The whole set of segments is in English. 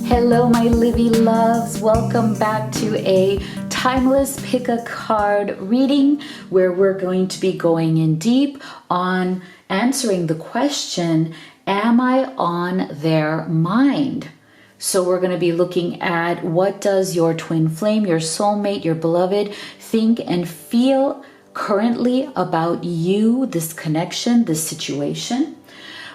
Hello, my Livy loves. Welcome back to a timeless pick a card reading where we're going to be going in deep on answering the question, am I on their mind? So we're going to be looking at what does your twin flame, your soulmate, your beloved think and feel currently about you, this connection, this situation.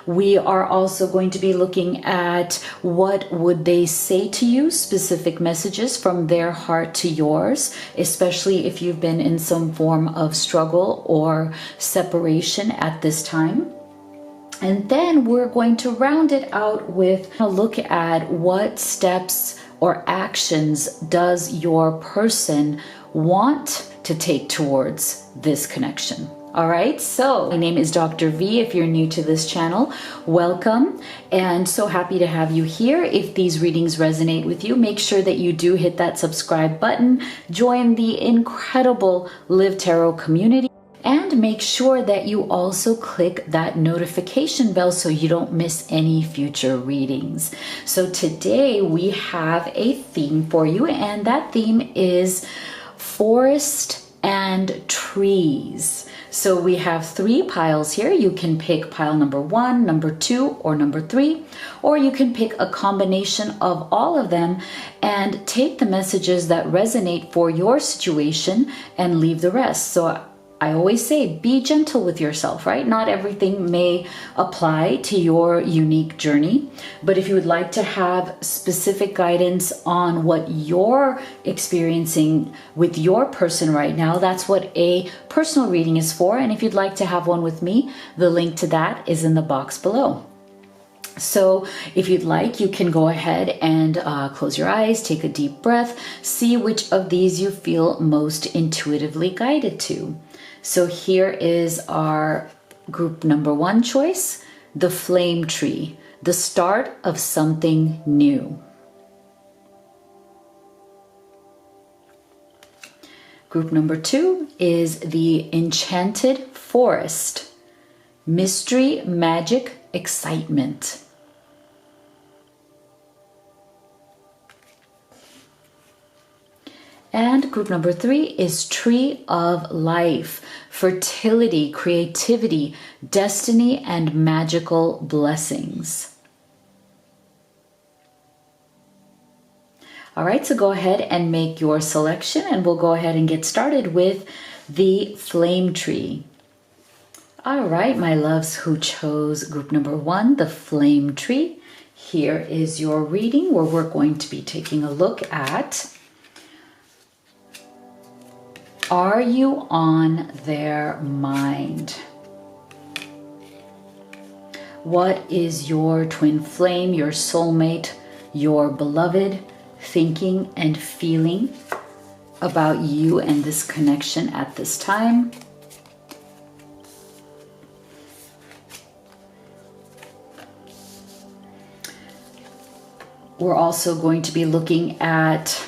We are also going to be looking at what would they say to you, specific messages from their heart to yours, especially if you've been in some form of struggle or separation at this time. And then we're going to round it out with a look at what steps or actions does your person want to take towards this connection. All right, so my name is Dr. V. If you're new to this channel, welcome, and so happy to have you here. If these readings resonate with you, make sure that you do hit that subscribe button, join the incredible Live Tarot community, and make sure that you also click that notification bell so you don't miss any future readings. So today we have a theme for you, and that theme is forest and trees. So we have 3 piles here. You can pick pile number 1, number 2, or number 3, or you can pick a combination of all of them and take the messages that resonate for your situation and leave the rest. So I always say, be gentle with yourself, right? Not everything may apply to your unique journey, but if you would like to have specific guidance on what you're experiencing with your person right now, that's what a personal reading is for. And if you'd like to have one with me, the link to that is in the box below. So if you'd like, you can go ahead and close your eyes, take a deep breath, see which of these you feel most intuitively guided to. So here is our group number 1 choice, the flame tree, the start of something new. Group number 2 is the enchanted forest, mystery, magic, excitement. And group number 3 is tree of life, fertility, creativity, destiny, and magical blessings. All right, so go ahead and make your selection, and we'll go ahead and get started with the flame tree. All right, my loves who chose group number 1, the flame tree. Here is your reading where we're going to be taking a look at, are you on their mind? What is your twin flame, your soulmate, your beloved thinking and feeling about you and this connection at this time? We're also going to be looking at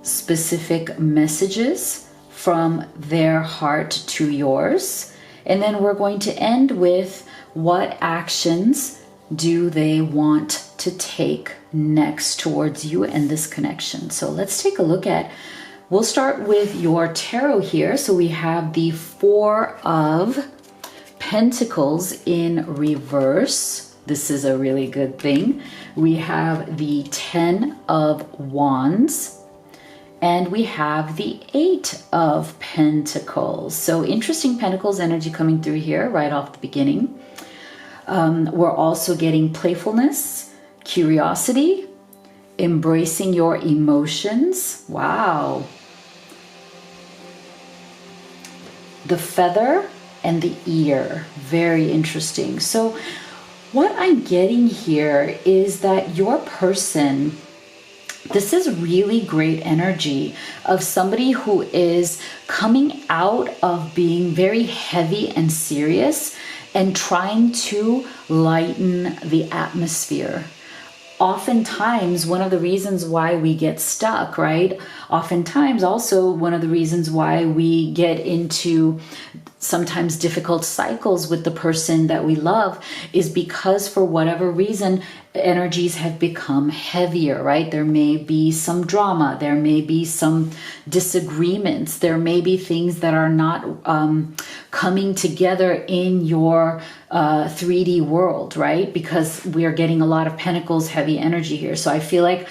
specific messages from their heart to yours. And then we're going to end with what actions do they want to take next towards you and this connection. So let's take a look at, we'll start with your tarot here. So we have the 4 of Pentacles in reverse. This is a really good thing. We have the 10 of Wands. And we have the 8 of Pentacles. So interesting Pentacles energy coming through here right off the beginning. We're also getting playfulness, curiosity, embracing your emotions. Wow. The feather and the ear. Very interesting. So what I'm getting here is that your person, this is really great energy of somebody who is coming out of being very heavy and serious and trying to lighten the atmosphere. Oftentimes, one of the reasons why we get stuck, right? Oftentimes also one of the reasons why we get into sometimes difficult cycles with the person that we love is because for whatever reason, energies have become heavier, right? There may be some drama, there may be some disagreements, there may be things that are not coming together in your 3D world, right? Because we are getting a lot of Pentacles, heavy energy here. So I feel like,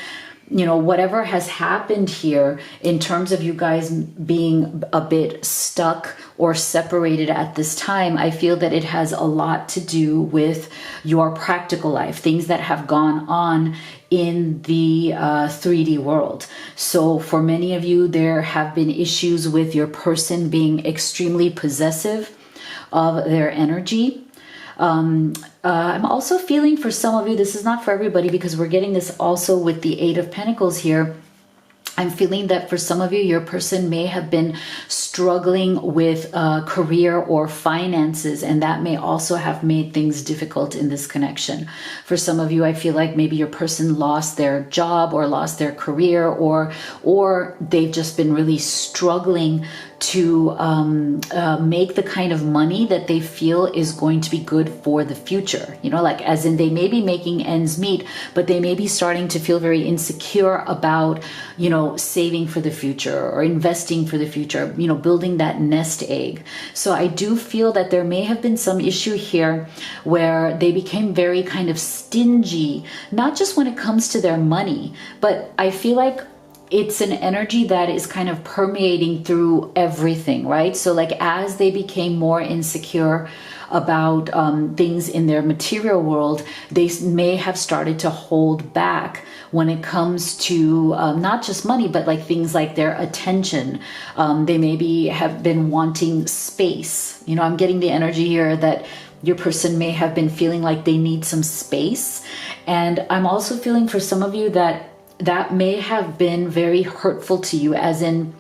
you know, whatever has happened here in terms of you guys being a bit stuck or separated at this time, I feel that it has a lot to do with your practical life, things that have gone on in the 3D world. So for many of you, there have been issues with your person being extremely possessive of their energy. I'm also feeling for some of you, this is not for everybody because we're getting this also with the Eight of Pentacles here. I'm feeling that for some of you, your person may have been struggling with career or finances, and that may also have made things difficult in this connection. For some of you, I feel like maybe your person lost their job or lost their career, or they've just been really struggling to make the kind of money that they feel is going to be good for the future. You know, like as in they may be making ends meet, but they may be starting to feel very insecure about, you know, saving for the future or investing for the future, you know, building that nest egg. So I do feel that there may have been some issue here where they became very kind of stingy, not just when it comes to their money, but I feel like it's an energy that is kind of permeating through everything, right? So like as they became more insecure about things in their material world, they may have started to hold back when it comes to not just money, but like things like their attention. They maybe have been wanting space. You know, I'm getting the energy here that your person may have been feeling like they need some space. And I'm also feeling for some of you that that may have been very hurtful to you, as in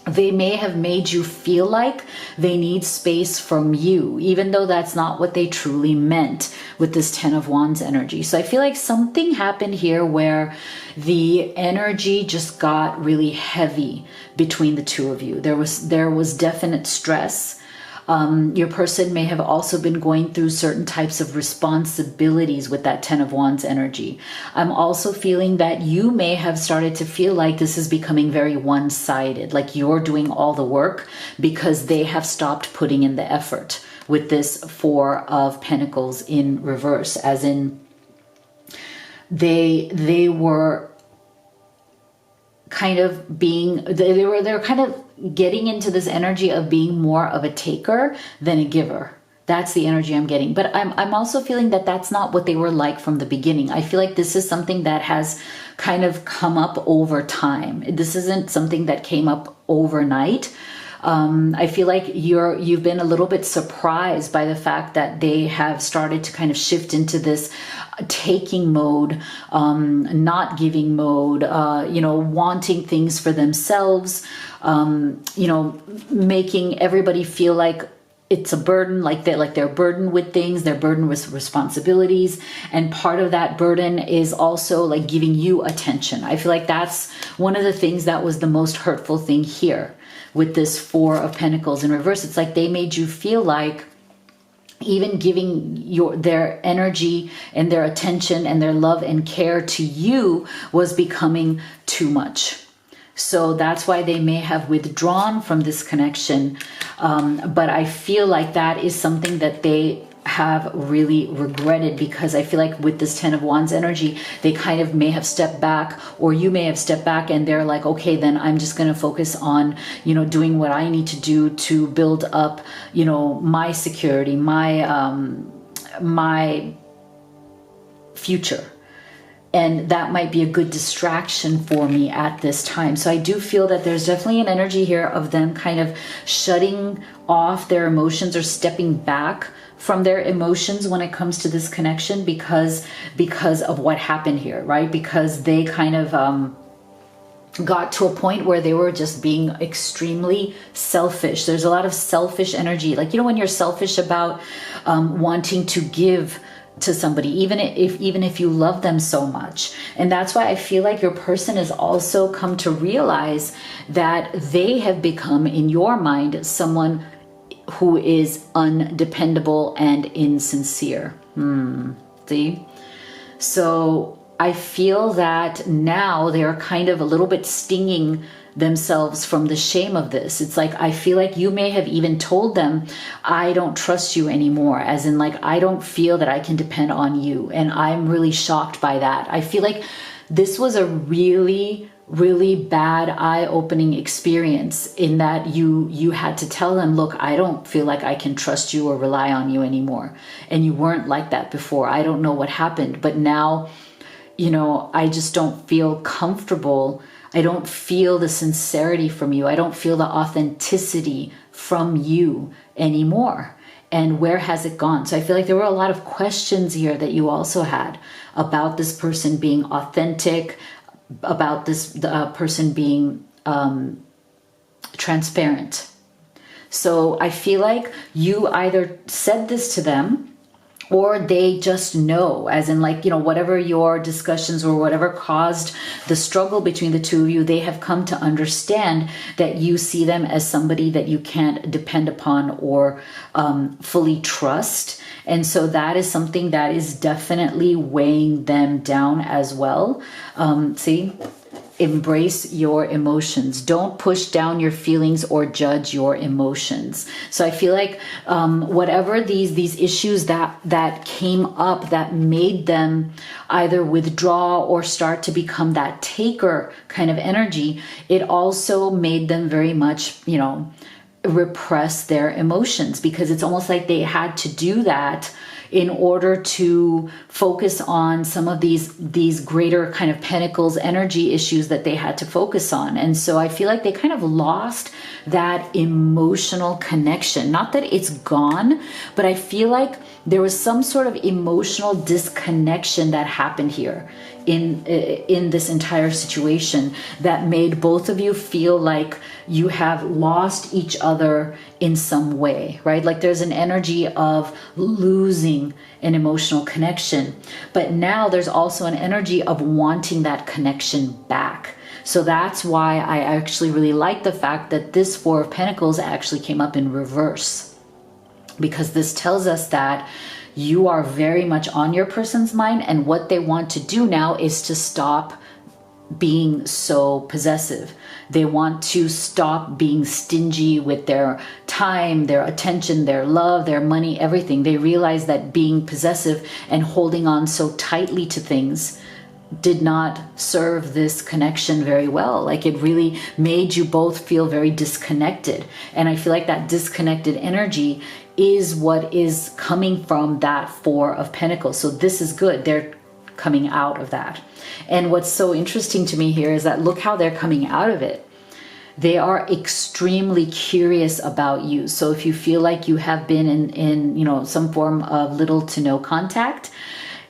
they may have made you feel like they need space from you, even though that's not what they truly meant with this Ten of Wands energy. So I feel like something happened here where the energy just got really heavy between the two of you. There was definite stress. Your person may have also been going through certain types of responsibilities with that Ten of Wands energy. I'm also feeling that you may have started to feel like this is becoming very one-sided, like you're doing all the work because they have stopped putting in the effort with this Four of Pentacles in reverse, as in they were kind of being, they're kind of getting into this energy of being more of a taker than a giver. That's the energy I'm getting. But I'm also feeling that that's not what they were like from the beginning. I feel like this is something that has kind of come up over time. This isn't something that came up overnight. I feel like you've been a little bit surprised by the fact that they have started to kind of shift into this taking mode, not giving mode, you know, wanting things for themselves, you know, making everybody feel like it's a burden, like they're burdened with things, they're burdened with responsibilities. And part of that burden is also like giving you attention. I feel like that's one of the things that was the most hurtful thing here with this Four of Pentacles in reverse. It's like they made you feel like even giving their energy and their attention and their love and care to you was becoming too much. So that's why they may have withdrawn from this connection. But I feel like that is something that they have really regretted, because I feel like with this Ten of Wands energy, they kind of may have stepped back, or you may have stepped back and they're like, okay, then I'm just going to focus on, you know, doing what I need to do to build up, you know, my security, my future. And that might be a good distraction for me at this time. So I do feel that there's definitely an energy here of them kind of shutting off their emotions or stepping back from their emotions when it comes to this connection because of what happened here, right? Because they kind of got to a point where they were just being extremely selfish. There's a lot of selfish energy. Like, you know, when you're selfish about wanting to give to somebody, even if you love them so much. And that's why I feel like your person has also come to realize that they have become, in your mind, someone who is undependable and insincere. See? So I feel that now they're kind of a little bit stinging themselves from the shame of this. It's like, I feel like you may have even told them, I don't trust you anymore, as in like, I don't feel that I can depend on you. And I'm really shocked by that. I feel like this was a really bad eye-opening experience, in that you had to tell them, look, I don't feel like I can trust you or rely on you anymore. And you weren't like that before. I don't know what happened, but now, you know, I just don't feel comfortable. I don't feel the sincerity from you. I don't feel the authenticity from you anymore. And where has it gone? So I feel like there were a lot of questions here that you also had about this person being authentic, about this person being transparent. So I feel like you either said this to them, or they just know, as in like, you know, whatever your discussions or whatever caused the struggle between the two of you, they have come to understand that you see them as somebody that you can't depend upon or fully trust. And so that is something that is definitely weighing them down as well. See? Embrace your emotions. Don't push down your feelings or judge your emotions. So I feel like whatever these issues that came up that made them either withdraw or start to become that taker kind of energy, it also made them very much, you know, repress their emotions, because it's almost like they had to do that in order to focus on some of these greater kind of pentacles energy issues that they had to focus on. And so I feel like they kind of lost that emotional connection. Not that it's gone, but I feel like there was some sort of emotional disconnection that happened here in this entire situation that made both of you feel like you have lost each other in some way, right? Like there's an energy of losing an emotional connection, but now there's also an energy of wanting that connection back. So that's why I actually really like the fact that this Four of Pentacles actually came up in reverse, because this tells us that you are very much on your person's mind, and what they want to do now is to stop being so possessive. They want to stop being stingy with their time, their attention, their love, their money, everything. They realize that being possessive and holding on so tightly to things did not serve this connection very well. Like it really made you both feel very disconnected. And I feel like that disconnected energy is what is coming from that Four of Pentacles. So this is good. They're coming out of that. And what's so interesting to me here is that look how they're coming out of it. They are extremely curious about you. So if you feel like you have been in you know, some form of little to no contact,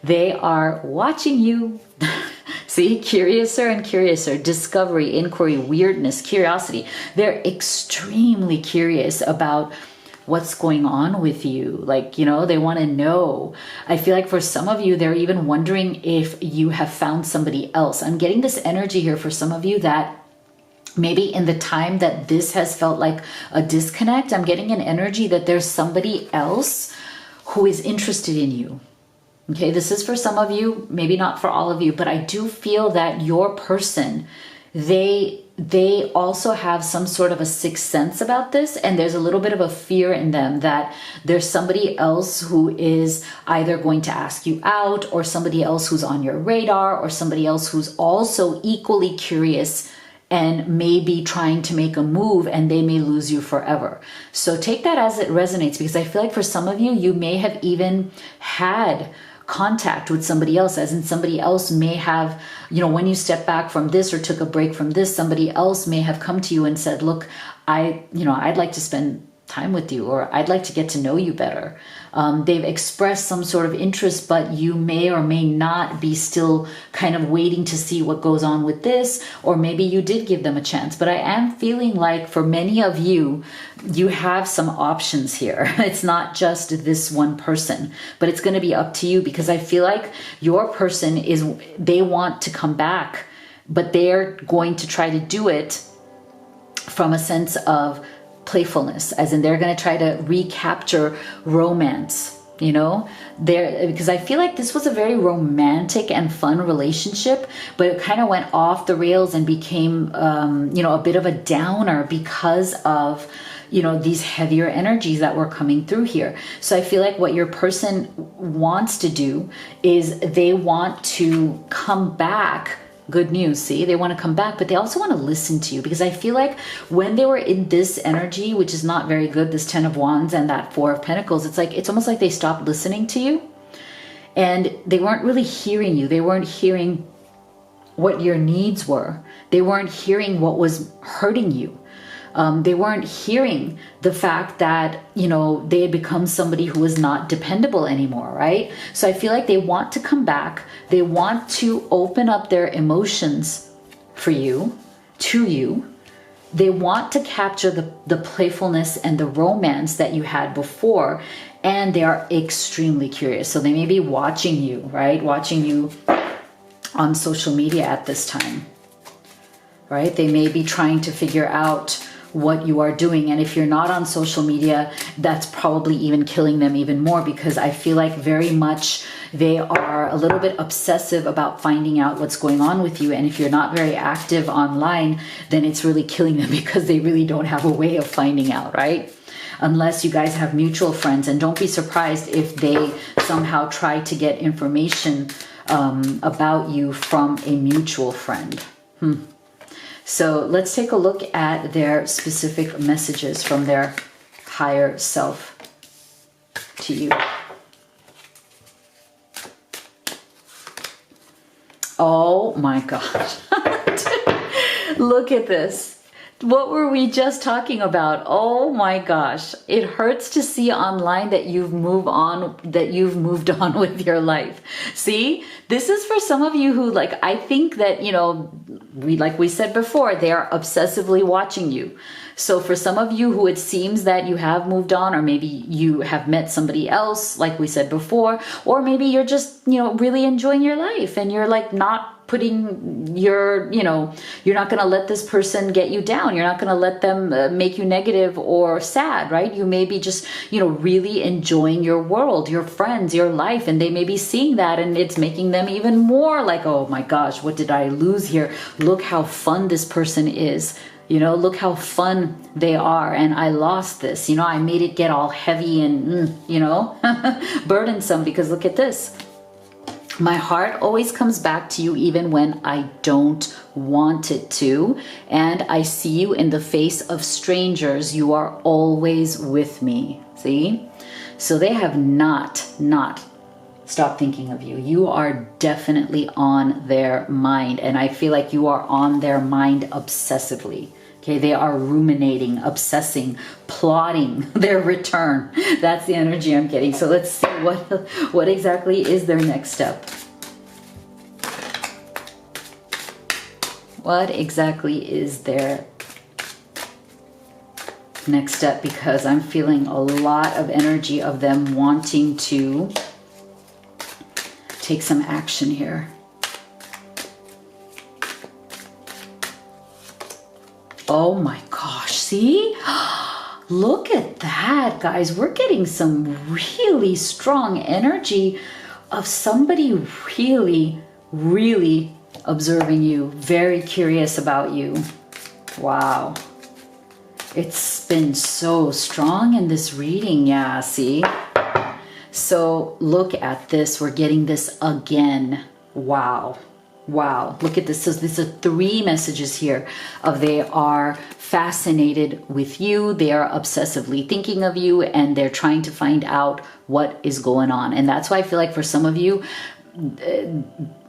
they are watching you. See, curiouser and curiouser, discovery, inquiry, weirdness, curiosity. They're extremely curious about what's going on with you. Like, you know, they want to know. I feel like for some of you, they're even wondering if you have found somebody else. I'm getting this energy here for some of you that maybe in the time that this has felt like a disconnect, I'm getting an energy that there's somebody else who is interested in you. Okay, this is for some of you, maybe not for all of you, but I do feel that your person, they also have some sort of a sixth sense about this, and there's a little bit of a fear in them that there's somebody else who is either going to ask you out, or somebody else who's on your radar, or somebody else who's also equally curious and maybe trying to make a move, and they may lose you forever. So take that as it resonates, because I feel like for some of you, you may have even had contact with somebody else, as in somebody else may have, you know, when you step back from this or took a break from this, somebody else may have come to you and said, look, I'd like to spend time with you, or I'd like to get to know you better. They've expressed some sort of interest, but you may or may not be still kind of waiting to see what goes on with this, or maybe you did give them a chance. But I am feeling like for many of you, you have some options here. It's not just this one person, but it's going to be up to you, because I feel like your person they want to come back, but they're going to try to do it from a sense of playfulness, as in they're going to try to recapture romance, you know, there, because I feel like this was a very romantic and fun relationship, but it kind of went off the rails and became, you know, a bit of a downer because of, you know, these heavier energies that were coming through here. So I feel like what your person wants to do is they want to come back. Good news, see, they want to come back, but they also want to listen to you, because I feel like when they were in this energy, which is not very good, this 10 of Wands and that 4 of Pentacles, it's like, it's almost like they stopped listening to you and they weren't really hearing you. They weren't hearing what your needs were. They weren't hearing what was hurting you. They weren't hearing the fact that, you know, they had become somebody who was not dependable anymore, right? So I feel like they want to come back. They want to open up their emotions for you, to you. They want to capture the playfulness and the romance that you had before, and they are extremely curious. So they may be watching you, right? Watching you on social media at this time, right? They may be trying to figure out what you are doing. And if you're not on social media, that's probably even killing them even more, because I feel like very much they are a little bit obsessive about finding out what's going on with you. And if you're not very active online, then it's really killing them, because they really don't have a way of finding out, right? Unless you guys have mutual friends. And don't be surprised if they somehow try to get information about you from a mutual friend. So let's take a look at their specific messages from their higher self to you. Oh my gosh. Look at this. What were we just talking about? Oh my gosh. It hurts to see online that you've moved on with your life. See, this is for some of you who, like, I think that, you know, like we said before, they are obsessively watching you. So for some of you who it seems that you have moved on, or maybe you have met somebody else, like we said before, or maybe you're just, you know, really enjoying your life and you're like not putting your, you know, you're not going to let this person get you down. You're not going to let them make you negative or sad, right? You may be just, you know, really enjoying your world, your friends, your life, and they may be seeing that and it's making them even more like, oh my gosh, what did I lose here? Look how fun this person is. You know, look how fun they are, and I lost this. You know, I made it get all heavy and, you know, burdensome, because look at this. My heart always comes back to you even when I don't want it to, and I see you in the face of strangers. You are always with me. See? So they have not stop thinking of you. You are definitely on their mind, and I feel like you are on their mind obsessively. Okay, they are ruminating, obsessing, plotting their return. That's the energy I'm getting. So let's see what exactly is their next step. What exactly is their next step? Because I'm feeling a lot of energy of them wanting to take some action here. Oh my gosh, see? Look at that, guys. We're getting some really strong energy of somebody really, really observing you, very curious about you. Wow. It's been so strong in this reading, yeah, see? So look at this. We're getting this again. Wow. Wow. Look at this. So these are 3 messages here of they are fascinated with you. They are obsessively thinking of you, and they're trying to find out what is going on. And that's why I feel like for some of you,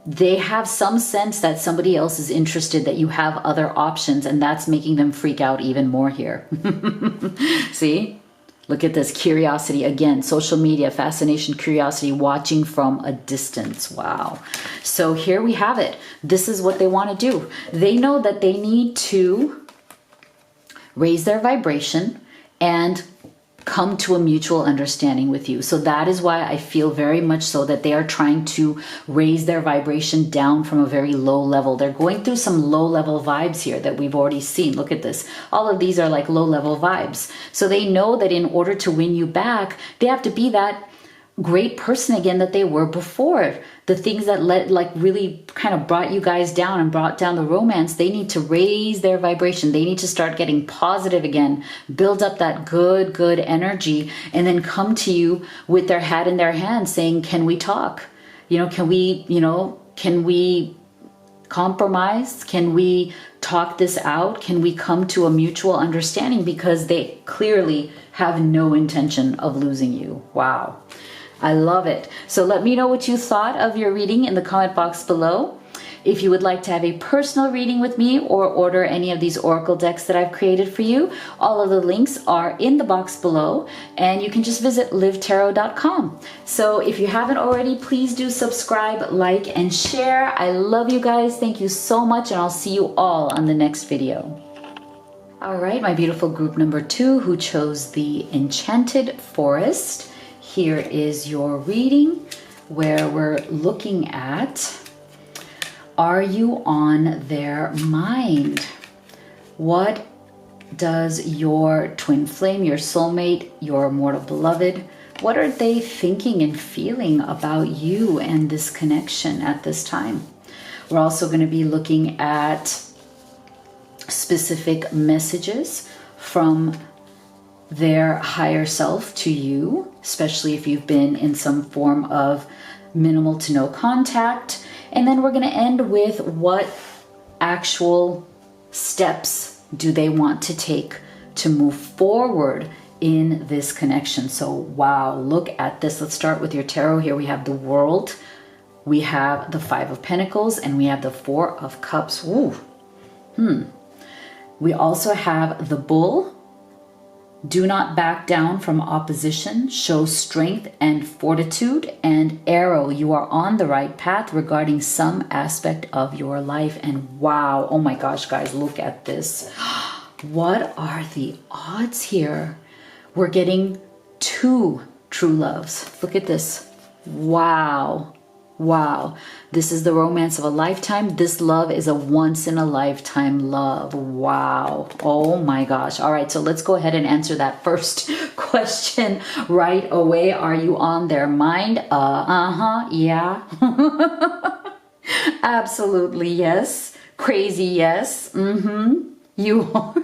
they have some sense that somebody else is interested, that you have other options, and that's making them freak out even more here. See? Look at this curiosity again, social media, fascination, curiosity, watching from a distance. Wow. So here we have it. This is what they want to do. They know that they need to raise their vibration and come to a mutual understanding with you. So that is why I feel very much so that they are trying to raise their vibration down from a very low level. They're going through some low level vibes here that we've already seen. Look at this. All of these are like low level vibes. So they know that in order to win you back, they have to be that great person again that they were before. The things that really kind of brought you guys down and brought down the romance, they need to raise their vibration. They need to start getting positive again, build up that good energy, and then come to you with their hat in their hand saying, can we talk? Can we compromise? Can we talk this out? Can we come to a mutual understanding? Because they clearly have no intention of losing you. Wow. I love it. So let me know what you thought of your reading in the comment box below. If you would like to have a personal reading with me or order any of these oracle decks that I've created for you, all of the links are in the box below, and you can just visit livetarot.com. So if you haven't already, please do subscribe, like, and share. I love you guys. Thank you so much, and I'll see you all on the next video. All right, my beautiful group number 2 who chose the Enchanted Forest. Here is your reading where we're looking at, are you on their mind? What does your twin flame, your soulmate, your mortal beloved, what are they thinking and feeling about you and this connection at this time? We're also going to be looking at specific messages from their higher self to you, especially if you've been in some form of minimal to no contact. And then we're going to end with what actual steps do they want to take to move forward in this connection. So wow, look at this. Let's start with your tarot. Here we have the World, we have the Five of Pentacles, and we have the Four of Cups. Ooh. We also have the Bull. Do not back down from opposition. Show strength and fortitude. And Arrow, you are on the right path regarding some aspect of your life. And wow, oh my gosh, guys, look at this. What are the odds here? We're getting 2 true loves. Look at this. Wow. Wow. This is the romance of a lifetime. This love is a once in a lifetime love. Wow. Oh my gosh. All right. So let's go ahead and answer that first question right away. Are you on their mind? Yeah. Absolutely. Yes. Crazy. Yes. You are.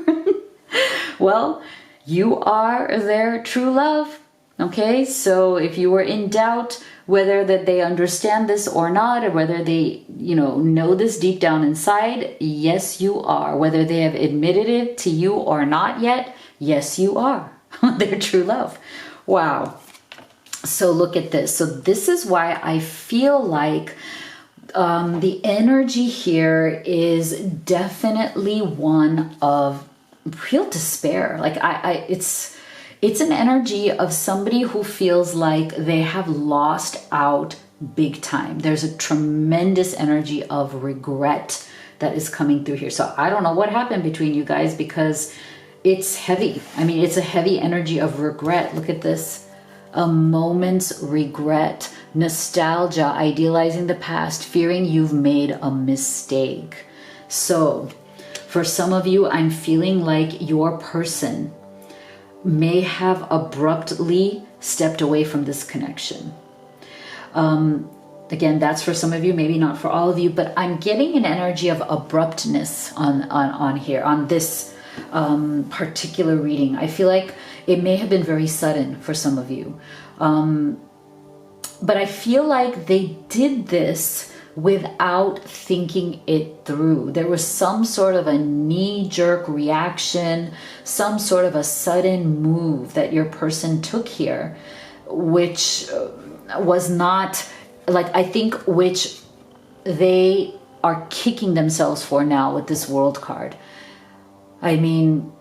Well, you are their true love. Okay. So if you were in doubt, whether that they understand this or not, or whether they, know this deep down inside, yes, you are. Whether they have admitted it to you or not yet, yes, you are their true love. Wow. So look at this. So this is why I feel like the energy here is definitely one of real despair. Like it's an energy of somebody who feels like they have lost out big time. There's a tremendous energy of regret that is coming through here. So I don't know what happened between you guys, because it's heavy. I mean, it's a heavy energy of regret. Look at this. A moment's regret, nostalgia, idealizing the past, fearing you've made a mistake. So for some of you, I'm feeling like your person may have abruptly stepped away from this connection. Again, that's for some of you, maybe not for all of you, but I'm getting an energy of abruptness on here, on this particular reading. I feel like it may have been very sudden for some of you. But I feel like they did this without thinking it through. There was some sort of a knee-jerk reaction, some sort of a sudden move that your person took here, which was not, I think, which they are kicking themselves for now with this World card. I mean,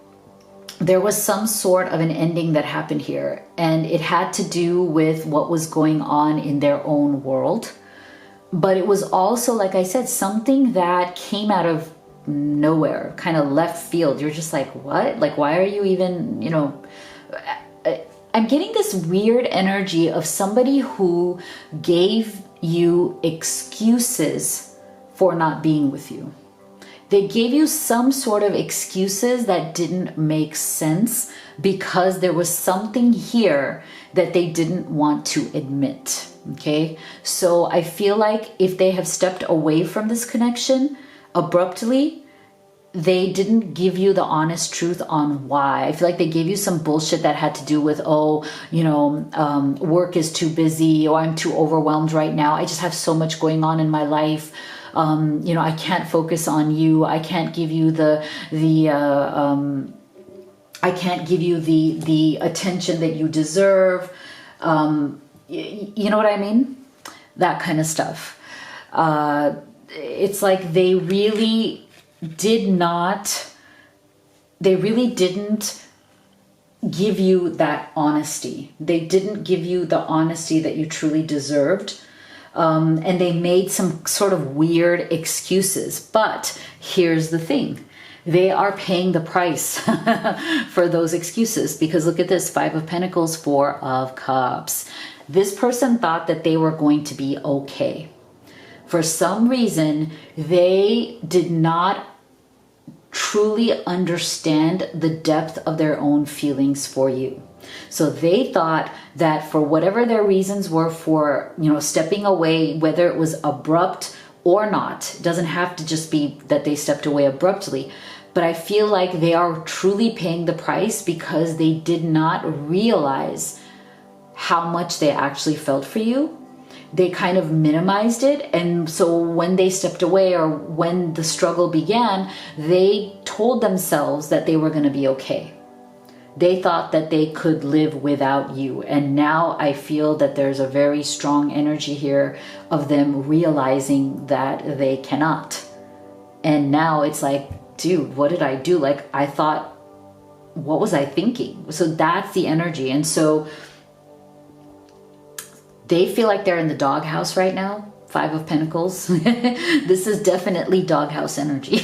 there was some sort of an ending that happened here, and it had to do with what was going on in their own world. But it was also, like I said, something that came out of nowhere, kind of left field. You're just like, what? Like, why are you even, I'm getting this weird energy of somebody who gave you excuses for not being with you. They gave you some sort of excuses that didn't make sense because there was something here that they didn't want to admit. Okay, so I feel like if they have stepped away from this connection abruptly, they didn't give you the honest truth on why. I feel like they gave you some bullshit that had to do with, work is too busy, or I'm too overwhelmed right now. I just have so much going on in my life. I can't focus on you. I can't give you the attention that you deserve. You know what I mean? That kind of stuff. It's like they really didn't give you that honesty. They didn't give you the honesty that you truly deserved. And they made some sort of weird excuses. But here's the thing. They are paying the price for those excuses, because look at this: 5 of Pentacles, 4 of Cups. This person thought that they were going to be okay. For some reason, they did not truly understand the depth of their own feelings for you. So they thought that for whatever their reasons were for, stepping away, whether it was abrupt or not, it doesn't have to just be that they stepped away abruptly. But I feel like they are truly paying the price because they did not realize how much they actually felt for you. They kind of minimized it. And so when they stepped away, or when the struggle began, they told themselves that they were going to be okay. They thought that they could live without you. And now I feel that there's a very strong energy here of them realizing that they cannot. And now it's like, dude, what did I do? Like, I thought, what was I thinking? So that's the energy. And so they feel like they're in the doghouse right now. 5 of Pentacles. This is definitely doghouse energy.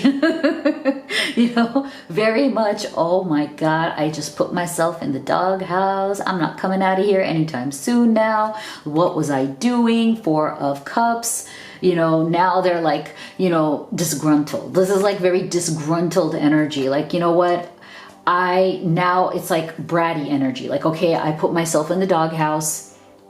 Very much, oh my God, I just put myself in the doghouse. I'm not coming out of here anytime soon now. What was I doing? 4 of Cups. Now they're like, disgruntled. This is like very disgruntled energy. Like, you know what? Now it's like bratty energy. Like, okay, I put myself in the doghouse.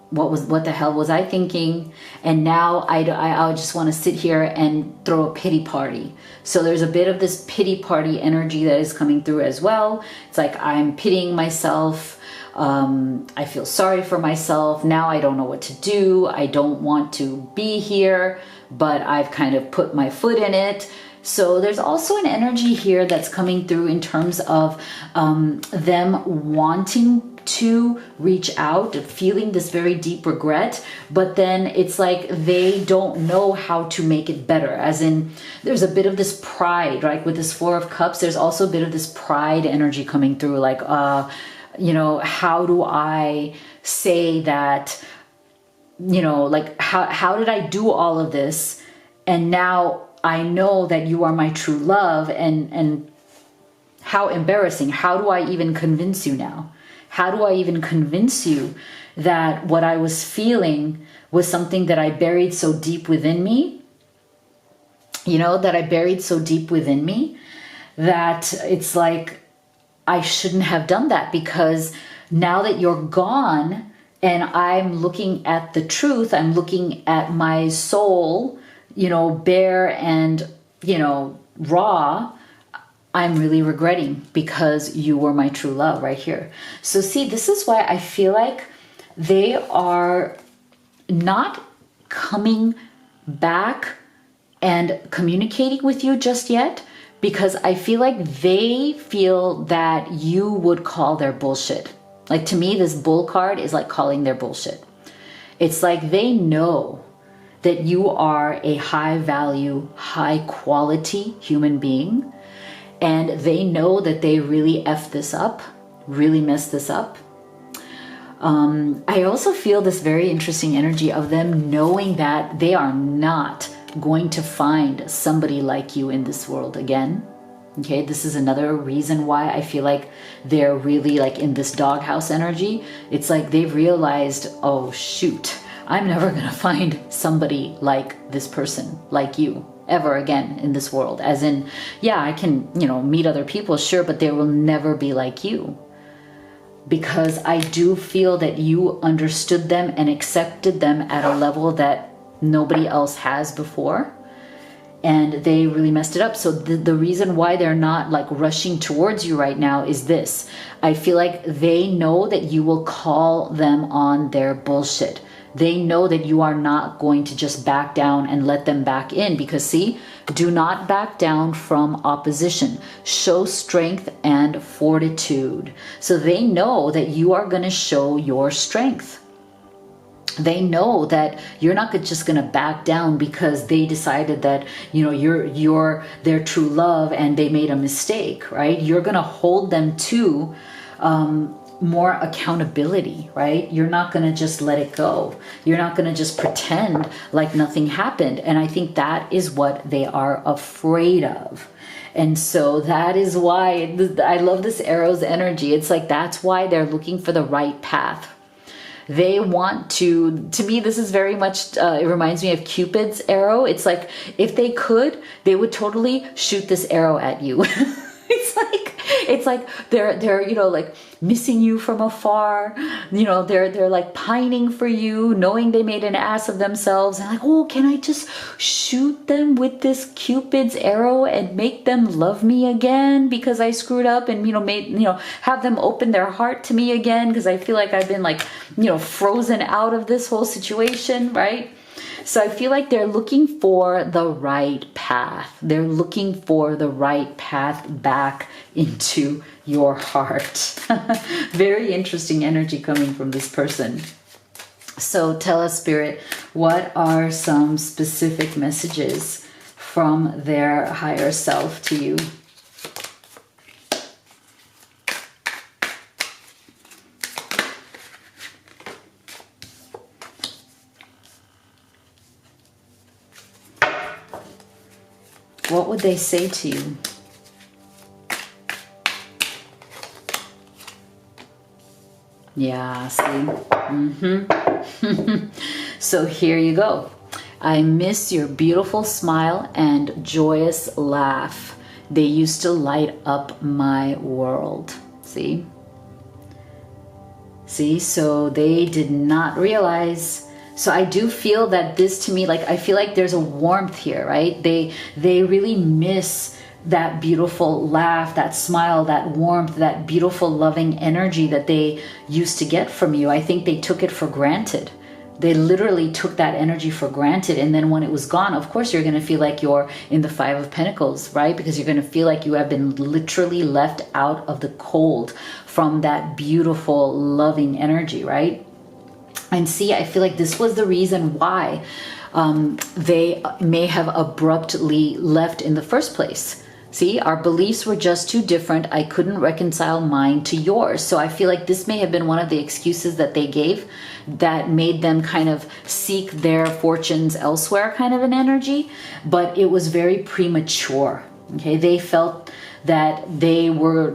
What the hell was I thinking? And now I just want to sit here and throw a pity party. So there's a bit of this pity party energy that is coming through as well. It's like I'm pitying myself. I feel sorry for myself. Now I don't know what to do. I don't want to be here, but I've kind of put my foot in it. So there's also an energy here that's coming through in terms of them wanting to reach out, feeling this very deep regret, but then it's like they don't know how to make it better. As in, there's a bit of this pride, right? With this 4 of Cups, there's also a bit of this pride energy coming through. Like, how do I say that, like, how did I do all of this? And now I know that you are my true love, and how embarrassing. How do I even convince you now? How do I even convince you that what I was feeling was something that I buried so deep within me? That it's like, I shouldn't have done that, because now that you're gone and I'm looking at the truth, I'm looking at my soul, bare and, raw, I'm really regretting, because you were my true love right here. So see, this is why I feel like they are not coming back and communicating with you just yet, because I feel like they feel that you would call their bullshit. Like, to me, this Bull card is like calling their bullshit. It's like they know that you are a high value, high quality human being. And they know that they really effed this up, really messed this up. I also feel this very interesting energy of them knowing that they are not going to find somebody like you in this world again. Okay, this is another reason why I feel like they're really like in this doghouse energy. It's like they've realized, oh shoot, I'm never gonna find somebody like this person, like you, ever again in this world. As in, yeah, I can, meet other people, sure, but they will never be like you. Because I do feel that you understood them and accepted them at a level that nobody else has before. And they really messed it up. So the reason why they're not like rushing towards you right now is this. I feel like they know that you will call them on their bullshit. They know that you are not going to just back down and let them back in, because see, do not back down from opposition. Show strength and fortitude. So they know that you are going to show your strength. They know that you're not just going to back down because they decided that, you're their true love and they made a mistake, right? You're going to hold them to more accountability, right? You're not going to just let it go. You're not going to just pretend like nothing happened. And I think that is what they are afraid of. And so that is why I love this arrow's energy. It's like, that's why they're looking for the right path. They want to me, this is very much, it reminds me of Cupid's arrow. It's like, if they could, they would totally shoot this arrow at you. It's like they're like missing you from afar. They're like pining for you, knowing they made an ass of themselves, and like, oh, can I just shoot them with this Cupid's arrow and make them love me again because I screwed up, and have them open their heart to me again, because I feel like I've been like frozen out of this whole situation, right? So I feel like they're looking for the right path. They're looking for the right path back into your heart. Very interesting energy coming from this person. So tell us, Spirit, what are some specific messages from their higher self to you? What would they say to you? Yeah, see? So here you go. I miss your beautiful smile and joyous laugh. They used to light up my world. See? See, so they did not realize. So I do feel that this, to me, like, I feel like there's a warmth here, right? They really miss that beautiful laugh, that smile, that warmth, that beautiful loving energy that they used to get from you. I think they took it for granted. They literally took that energy for granted. And then when it was gone, of course, you're going to feel like you're in the Five of Pentacles, right? Because you're going to feel like you have been literally left out of the cold from that beautiful, loving energy, right? And see, I feel like this was the reason why they may have abruptly left in the first place. See, our beliefs were just too different. I couldn't reconcile mine to yours. So I feel like this may have been one of the excuses that they gave that made them kind of seek their fortunes elsewhere, kind of an energy. But it was very premature. Okay, they felt that they were,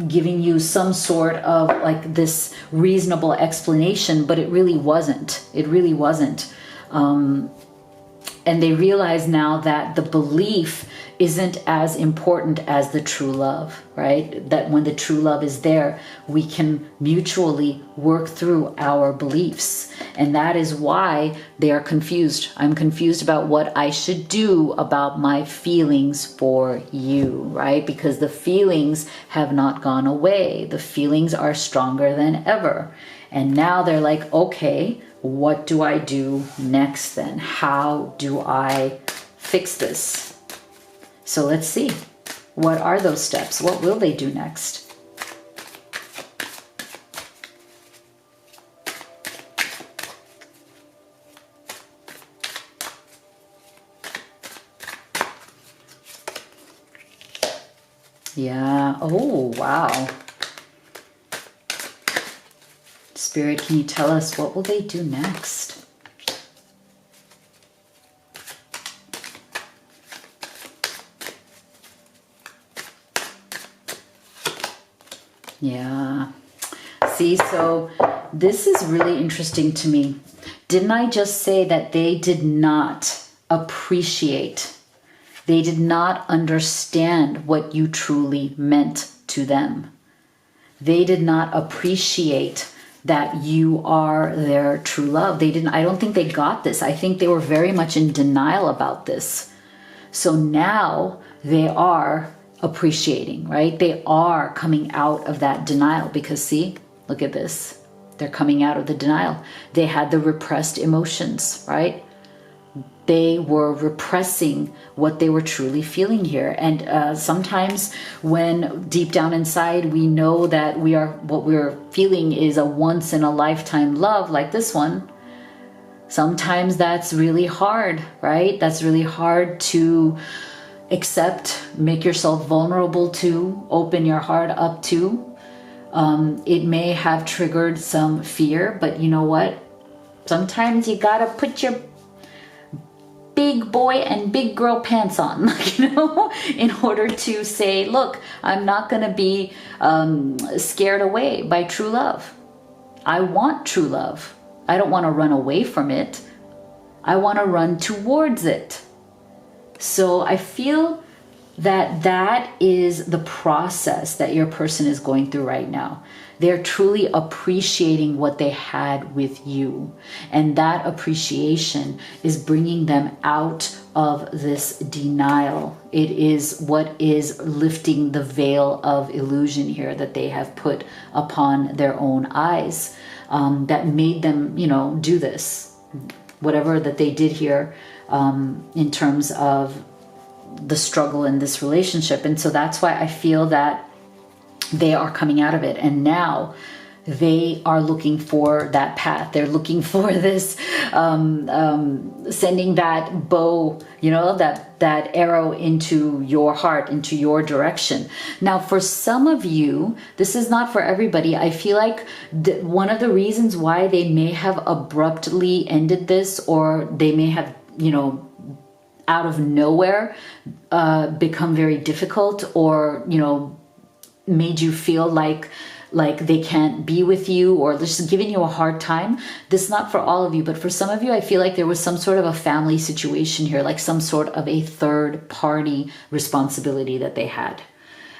giving you some sort of like this reasonable explanation, but it really wasn't. It really wasn't. And they realize now that the belief isn't as important as the true love, right? That when the true love is there, we can mutually work through our beliefs. And that is why they are confused. I'm confused about what I should do about my feelings for you, right? Because the feelings have not gone away. The feelings are stronger than ever. And now they're like, okay, what do I do next then? How do I fix this? So let's see. What are those steps? What will they do next? Yeah. Oh, wow. Spirit, can you tell us what will they do next? Yeah. See, so this is really interesting to me. Didn't I just say that they did not appreciate, they did not understand what you truly meant to them? They did not appreciate that you are their true love. They didn't, I don't think they got this. I think they were very much in denial about this. So now they are appreciating, right? They are coming out of that denial because see, look at this. They're coming out of the denial. They had the repressed emotions, right? They were repressing what they were truly feeling here. And sometimes when deep down inside, we know that what we're feeling is a once in a lifetime love like this one. Sometimes that's really hard, right? That's really hard to accept, make yourself vulnerable to, open your heart up to. It may have triggered some fear, but you know what? Sometimes you gotta put your big boy and big girl pants on, in order to say, look, I'm not gonna be scared away by true love. I want true love. I don't want to run away from it. I want to run towards it. So I feel that that is the process that your person is going through right now. They're truly appreciating what they had with you. And that appreciation is bringing them out of this denial. It is what is lifting the veil of illusion here that they have put upon their own eyes, that made them, do this. Whatever that they did here in terms of the struggle in this relationship. And so that's why I feel that they are coming out of it. And now they are looking for that path. They're looking for this, sending that bow, that arrow into your heart, into your direction. Now, for some of you, this is not for everybody. I feel like one of the reasons why they may have abruptly ended this, or they may have, out of nowhere, become very difficult, or, made you feel like they can't be with you, or just giving you a hard time. This is not for all of you, but for some of you, I feel like there was some sort of a family situation here, like some sort of a third party responsibility that they had.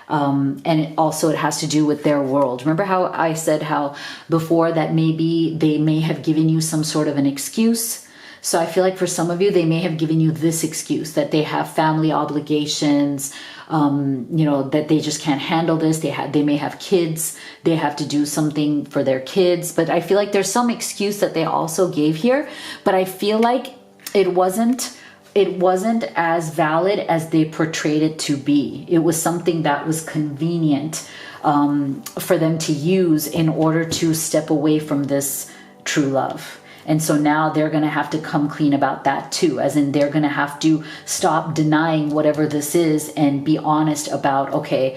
And it has to do with their world. Remember how I said how before that maybe they may have given you some sort of an excuse? So I feel like for some of you, they may have given you this excuse that they have family obligations, that they just can't handle this. They may have kids. They have to do something for their kids. But I feel like there's some excuse that they also gave here. But I feel like it wasn't as valid as they portrayed it to be. It was something that was convenient for them to use in order to step away from this true love. And so now they're going to have to come clean about that too, as in they're going to have to stop denying whatever this is and be honest about, okay,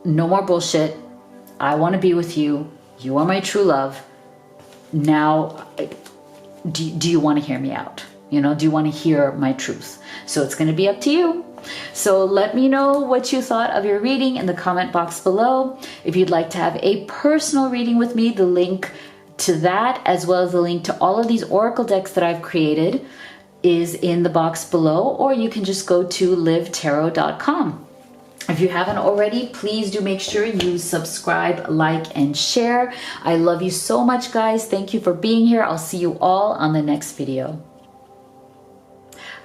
no more bullshit. I want to be with you. You are my true love. Now, do you want to hear me out? Do you want to hear my truth? So it's going to be up to you. So let me know what you thought of your reading in the comment box below. If you'd like to have a personal reading with me, the link to that, as well as the link to all of these oracle decks that I've created, is in the box below, or you can just go to livetarot.com. If you haven't already, please do make sure you subscribe, like, and share. I love you so much, guys. Thank you for being here. I'll see you all on the next video.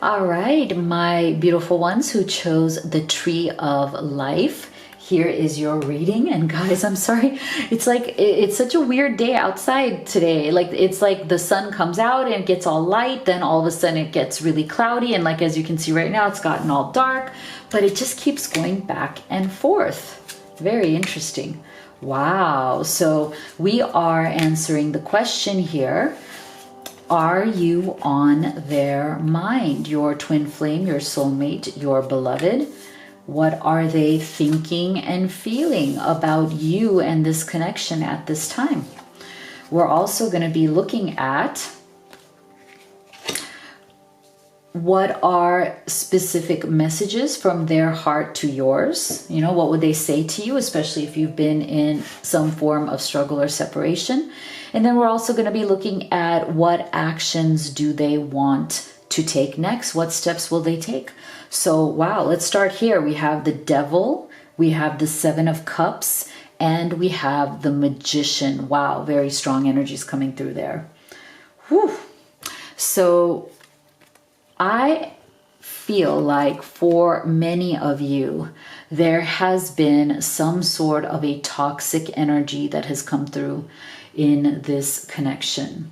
All right, my beautiful ones who chose the Tree of Life, here is your reading. And guys, I'm sorry, it's such a weird day outside today. It's like the sun comes out and it gets all light, then all of a sudden it gets really cloudy, and as you can see right now, it's gotten all dark, but it just keeps going back and forth. Very interesting. Wow. So we are answering the question here. Are you on their mind? Your twin flame, your soulmate, your beloved? What are they thinking and feeling about you and this connection at this time? We're also going to be looking at what are specific messages from their heart to yours? You know, what would they say to you, especially if you've been in some form of struggle or separation? And then we're also going to be looking at what actions do they want to take next? What steps will they take? So, wow, let's start here. We have the Devil, we have the Seven of Cups, and we have the Magician. Wow, very strong energies coming through there. Whew. So I feel like for many of you, there has been some sort of a toxic energy that has come through in this connection.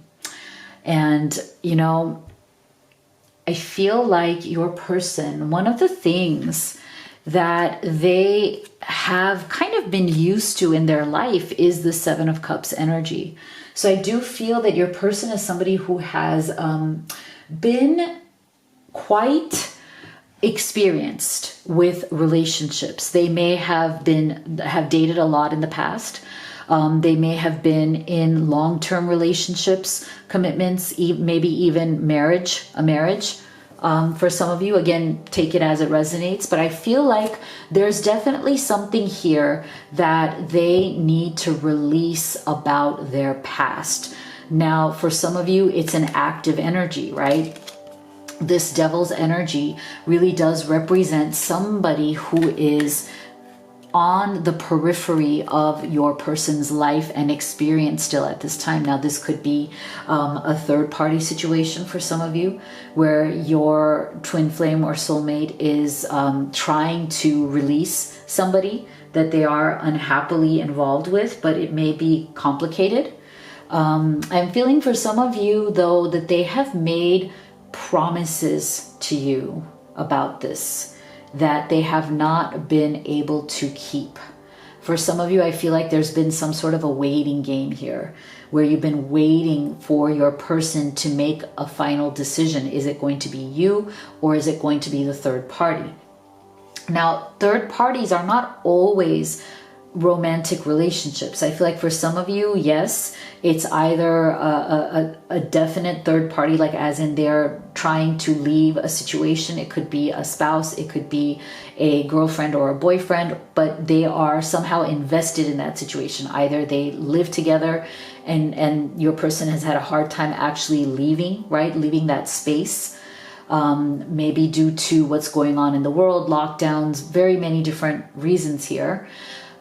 And, you know, I feel like your person, one of the things that they have kind of been used to in their life is the Seven of Cups energy. So I do feel that your person is somebody who has been quite experienced with relationships. They may have dated a lot in the past. They may have been in long-term relationships, commitments, maybe even a marriage. For some of you, again, take it as it resonates, but I feel like there's definitely something here that they need to release about their past. Now, for some of you, it's an active energy, right? This Devil's energy really does represent somebody who is on the periphery of your person's life and experience still at this time. Now, this could be a third-party situation for some of you, where your twin flame or soulmate is trying to release somebody that they are unhappily involved with, but it may be complicated. I'm feeling for some of you, though, that they have made promises to you about this that they have not been able to keep. For some of you, I feel like there's been some sort of a waiting game here, where you've been waiting for your person to make a final decision. Is it going to be you, or is it going to be the third party? Now, third parties are not always romantic relationships. I feel like for some of you, yes, it's either a definite third party, like as in they're trying to leave a situation. It could be a spouse, it could be a girlfriend or a boyfriend, but they are somehow invested in that situation. Either they live together and your person has had a hard time actually leaving, right? Leaving that space. Maybe due to what's going on in the world, lockdowns, very many different reasons here.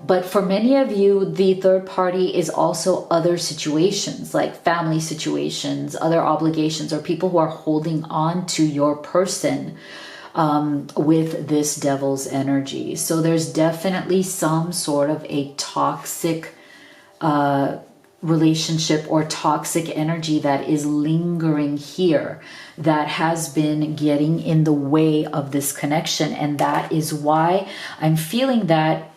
But for many of you, the third party is also other situations, like family situations, other obligations, or people who are holding on to your person with this Devil's energy. So there's definitely some sort of a toxic relationship or toxic energy that is lingering here, that has been getting in the way of this connection. And that is why I'm feeling that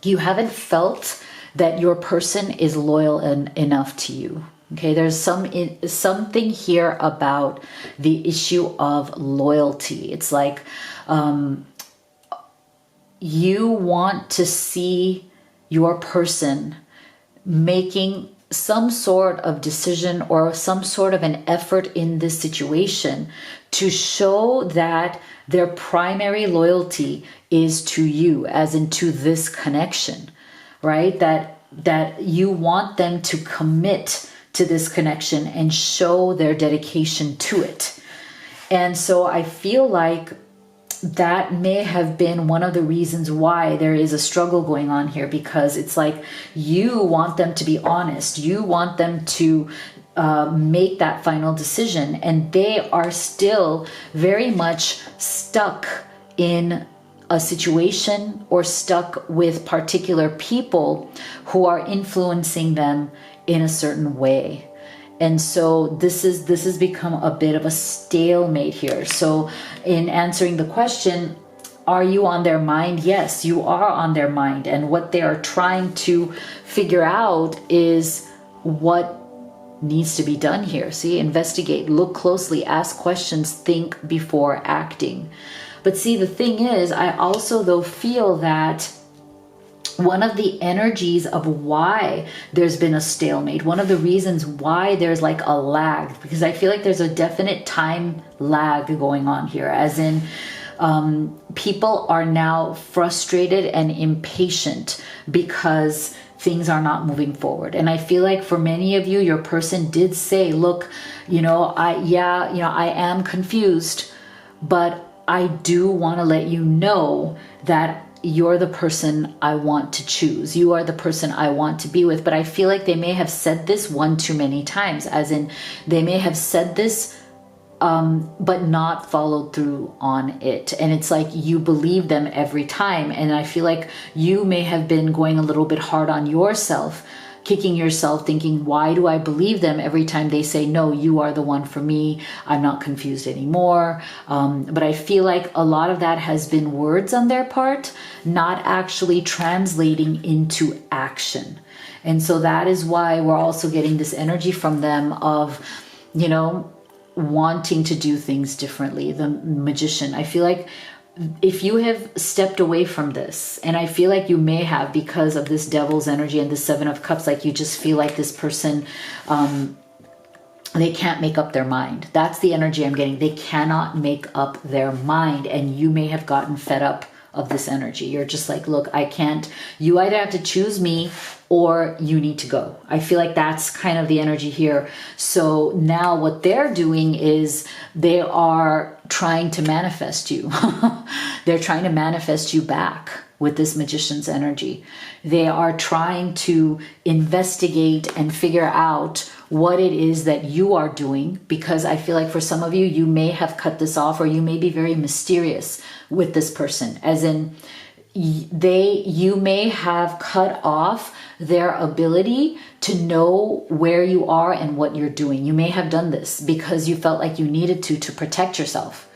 you haven't felt that your person is loyal enough to you. Okay, there's something here about the issue of loyalty. It's like you want to see your person making some sort of decision or some sort of an effort in this situation to show that their primary loyalty is to you, as in to this connection, right? That you want them to commit to this connection and show their dedication to it. And so I feel like that may have been one of the reasons why there is a struggle going on here, because it's like you want them to be honest. You want them to make that final decision, and they are still very much stuck in a situation or stuck with particular people who are influencing them in a certain way. And so this has become a bit of a stalemate here. So in answering the question, are you on their mind? Yes, you are on their mind. And what they are trying to figure out is what needs to be done here. See, investigate, look closely, ask questions, think before acting. But see, the thing is, I also though feel that one of the energies of why there's been a stalemate, one of the reasons why there's like a lag, because I feel like there's a definite time lag going on here, as in people are now frustrated and impatient because things are not moving forward. And I feel like for many of you, your person did say, look, I am confused, but I do want to let you know that you're the person I want to choose. You are the person I want to be with. But I feel like they may have said this one too many times, as in they may have said this, but not followed through on it. And it's like you believe them every time. And I feel like you may have been going a little bit hard on yourself, kicking yourself, thinking, why do I believe them every time they say, no, you are the one for me, I'm not confused anymore. But I feel like a lot of that has been words on their part, not actually translating into action. And so that is why we're also getting this energy from them of, wanting to do things differently. The Magician, I feel like if you have stepped away from this, and I feel like you may have because of this Devil's energy and the Seven of Cups, like you just feel like this person, they can't make up their mind. That's the energy I'm getting. They cannot make up their mind, and you may have gotten fed up of this energy. You're just like, look, I can't. You either have to choose me or you need to go. I feel like that's kind of the energy here. So now what they're doing is they are trying to manifest you. They're trying to manifest you back with this Magician's energy. They are trying to investigate and figure out what it is that you are doing, because I feel like for some of you, you may have cut this off, or you may be very mysterious with this person, as in you may have cut off their ability to know where you are and what you're doing. You may have done this because you felt like you needed to protect yourself.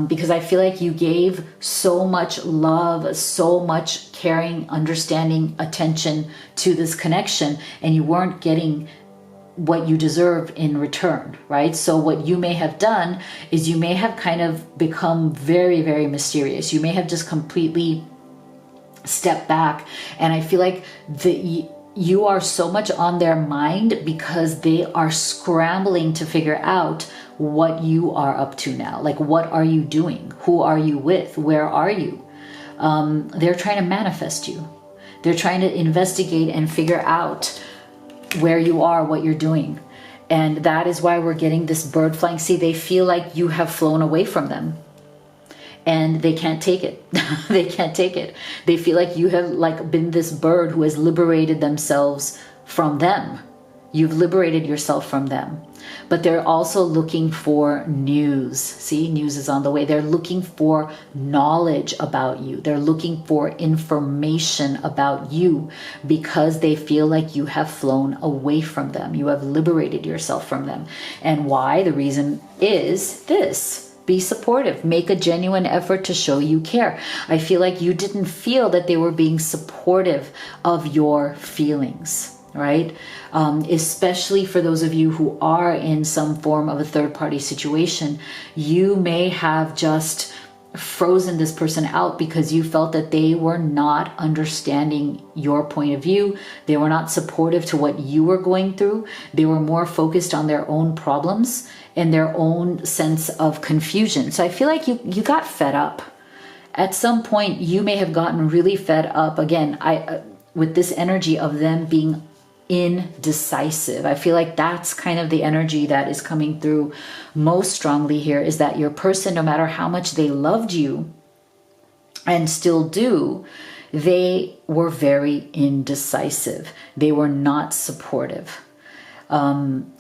Because I feel like you gave so much love, so much caring, understanding, attention to this connection, and you weren't getting what you deserve in return, right? So what you may have done is you may have kind of become very, very mysterious. You may have just completely stepped back. And I feel like you are so much on their mind because they are scrambling to figure out what you are up to now. Like, what are you doing? Who are you with? Where are you? They're trying to manifest you. They're trying to investigate and figure out where you are, what you're doing. And that is why we're getting this bird flying. See, they feel like you have flown away from them and they can't take it. They can't take it. They feel like you have like been this bird who has liberated themselves from them. You've liberated yourself from them. But they're also looking for news. See, news is on the way. They're looking for knowledge about you. They're looking for information about you because they feel like you have flown away from them. You have liberated yourself from them. And why? The reason is this. Be supportive. Make a genuine effort to show you care. I feel like you didn't feel that they were being supportive of your feelings, right? Especially for those of you who are in some form of a third-party situation, you may have just frozen this person out because you felt that they were not understanding your point of view. They were not supportive to what you were going through. They were more focused on their own problems and their own sense of confusion. So I feel like you got fed up. At some point, you may have gotten really fed up. Again, with this energy of them being indecisive. I feel like that's kind of the energy that is coming through most strongly here, is that your person, no matter how much they loved you and still do, they were very indecisive. They were not supportive.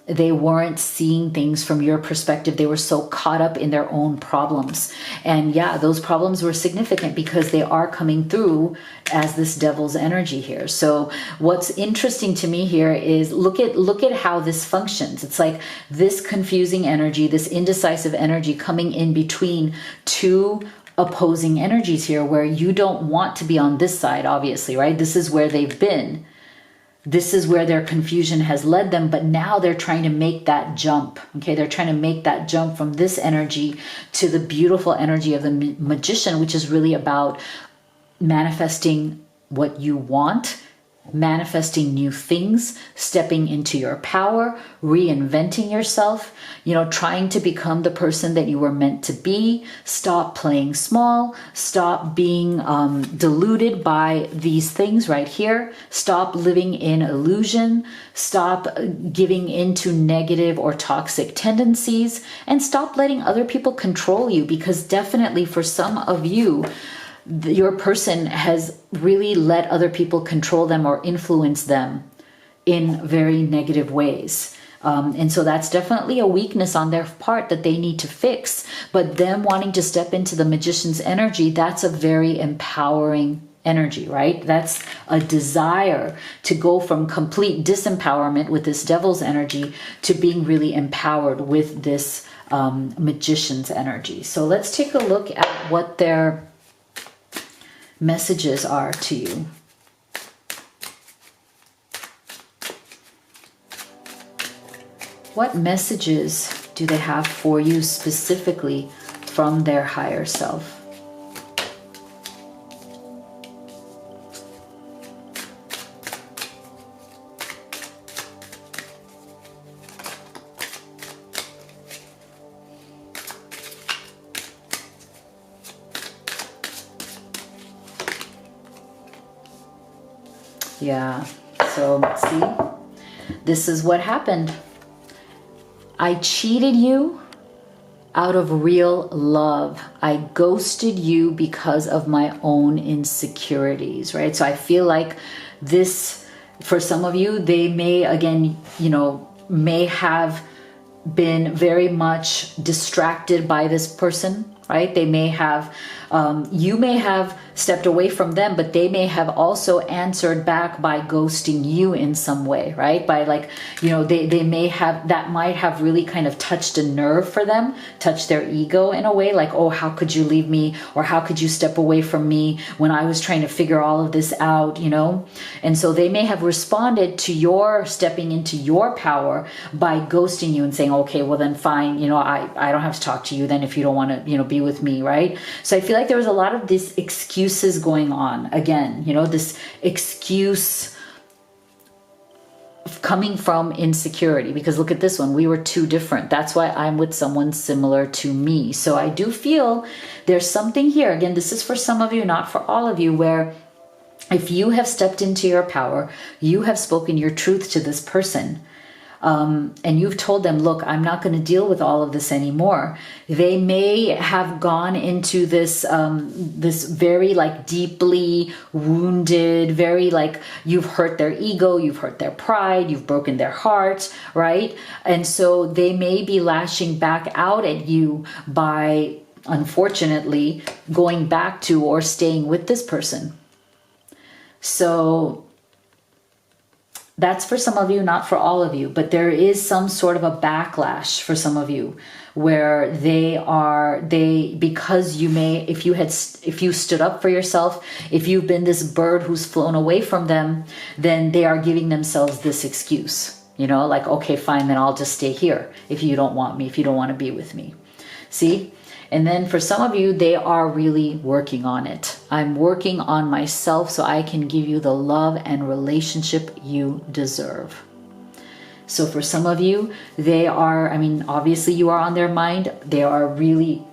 They weren't seeing things from your perspective. They were so caught up in their own problems. And yeah, those problems were significant because they are coming through as this devil's energy here. So what's interesting to me here is look at how this functions. It's like this confusing energy, this indecisive energy coming in between two opposing energies here, where you don't want to be on this side, obviously, right? This is where they've been. This is where their confusion has led them, but now they're trying to make that jump. Okay, they're trying to make that jump from this energy to the beautiful energy of the Magician, which is really about manifesting what you want, manifesting new things, stepping into your power, reinventing yourself, trying to become the person that you were meant to be. Stop playing small. Stop being deluded by these things right here. Stop living in illusion. Stop giving into negative or toxic tendencies, and stop letting other people control you, because definitely for some of you, your person has really let other people control them or influence them in very negative ways. And so that's definitely a weakness on their part that they need to fix. But them wanting to step into the magician's energy, that's a very empowering energy, right? That's a desire to go from complete disempowerment with this devil's energy to being really empowered with this magician's energy. So let's take a look at what their messages are to you. What messages do they have for you specifically from their higher self? Yeah, so see, this is what happened. I cheated you out of real love. I ghosted you because of my own insecurities, right? So I feel like this, for some of you, they may, again, may have been very much distracted by this person, right? They may have, you may have stepped away from them, but they may have also answered back by ghosting you in some way, right? By they may have, that might have really kind of touched a nerve for them, touched their ego in a way, like, oh, how could you leave me? Or how could you step away from me when I was trying to figure all of this out, And so they may have responded to your stepping into your power by ghosting you and saying, okay, well then fine, I don't have to talk to you then if you don't want to, be with me, right? So I feel like there was a lot of this excuses going on. Again, this excuse coming from insecurity, because look at this one. We were too different. That's why I'm with someone similar to me. So I do feel there's something here. Again, this is for some of you, not for all of you, where if you have stepped into your power, you have spoken your truth to this person, and you've told them, look, I'm not going to deal with all of this anymore. They may have gone into this, this very deeply wounded, very you've hurt their ego, you've hurt their pride, you've broken their heart, right? And so they may be lashing back out at you by, unfortunately, going back to or staying with this person. So that's for some of you, not for all of you, but there is some sort of a backlash for some of you where because you may, if you stood up for yourself, if you've been this bird who's flown away from them, then they are giving themselves this excuse, okay, fine, then I'll just stay here if you don't want me, if you don't want to be with me. See? And then for some of you, they are really working on it. I'm working on myself so I can give you the love and relationship you deserve. So for some of you, they are, obviously you are on their mind. They are really,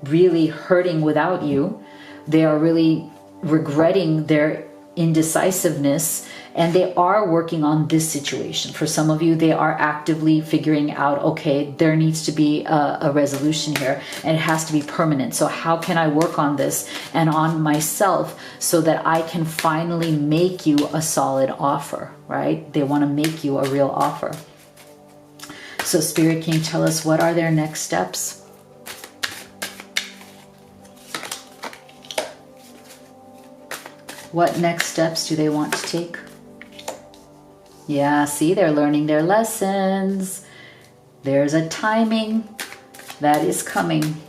really hurting without you. They are really regretting their indecisiveness, and they are working on this situation. For some of you, they are actively figuring out, okay, there needs to be a resolution here, and it has to be permanent. So how can I work on this and on myself so that I can finally make you a solid offer, right? They want to make you a real offer. So Spirit, can you tell us what are their next steps? What next steps do they want to take? Yeah, see, they're learning their lessons. There's a timing that is coming.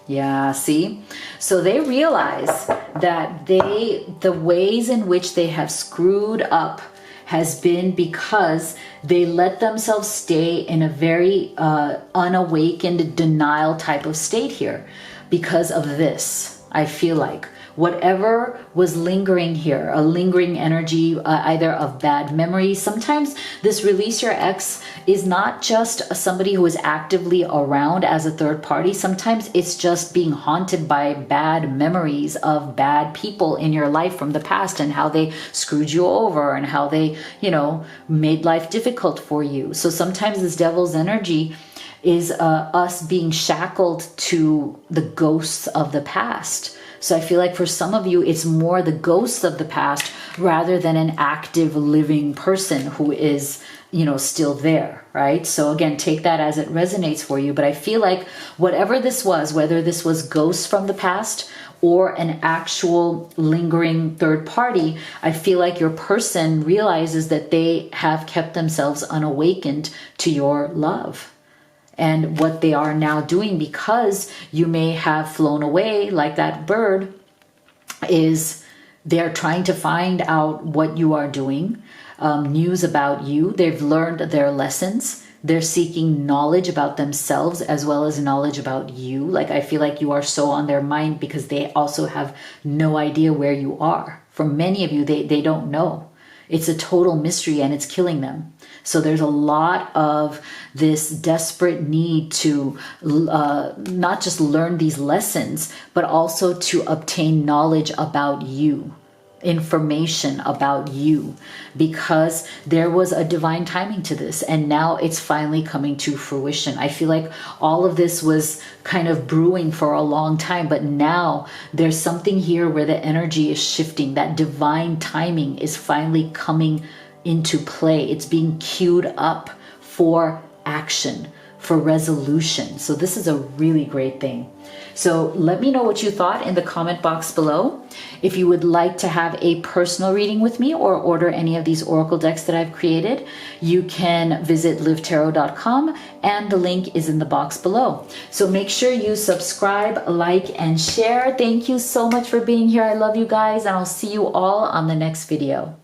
Yeah, see? So they realize that the ways in which they have screwed up has been because they let themselves stay in a very unawakened denial type of state here because of this. I feel like. Whatever was lingering here, a lingering energy, either of bad memories. Sometimes this release your ex is not just somebody who is actively around as a third party. Sometimes it's just being haunted by bad memories of bad people in your life from the past and how they screwed you over and how they, made life difficult for you. So sometimes this devil's energy is us being shackled to the ghosts of the past. So I feel like for some of you, it's more the ghosts of the past rather than an active living person who is, still there, right? So again, take that as it resonates for you. But I feel like whatever this was, whether this was ghosts from the past or an actual lingering third party, I feel like your person realizes that they have kept themselves unawakened to your love. And what they are now doing, because you may have flown away like that bird, is they're trying to find out what you are doing, news about you. They've learned their lessons. They're seeking knowledge about themselves as well as knowledge about you. Like, I feel like you are so on their mind because they also have no idea where you are. For many of you, they don't know. It's a total mystery and it's killing them. So there's a lot of this desperate need to not just learn these lessons, but also to obtain knowledge about you, information about you, because there was a divine timing to this and now it's finally coming to fruition. I feel like all of this was kind of brewing for a long time, but now there's something here where the energy is shifting. That divine timing is finally coming into play. It's being queued up for action, for resolution. So this is a really great thing. So let me know what you thought in the comment box below. If you would like to have a personal reading with me or order any of these oracle decks that I've created, you can visit livetarot.com and the link is in the box below. So make sure you subscribe, like, and share. Thank you so much for being here. I love you guys, and I'll see you all on the next video.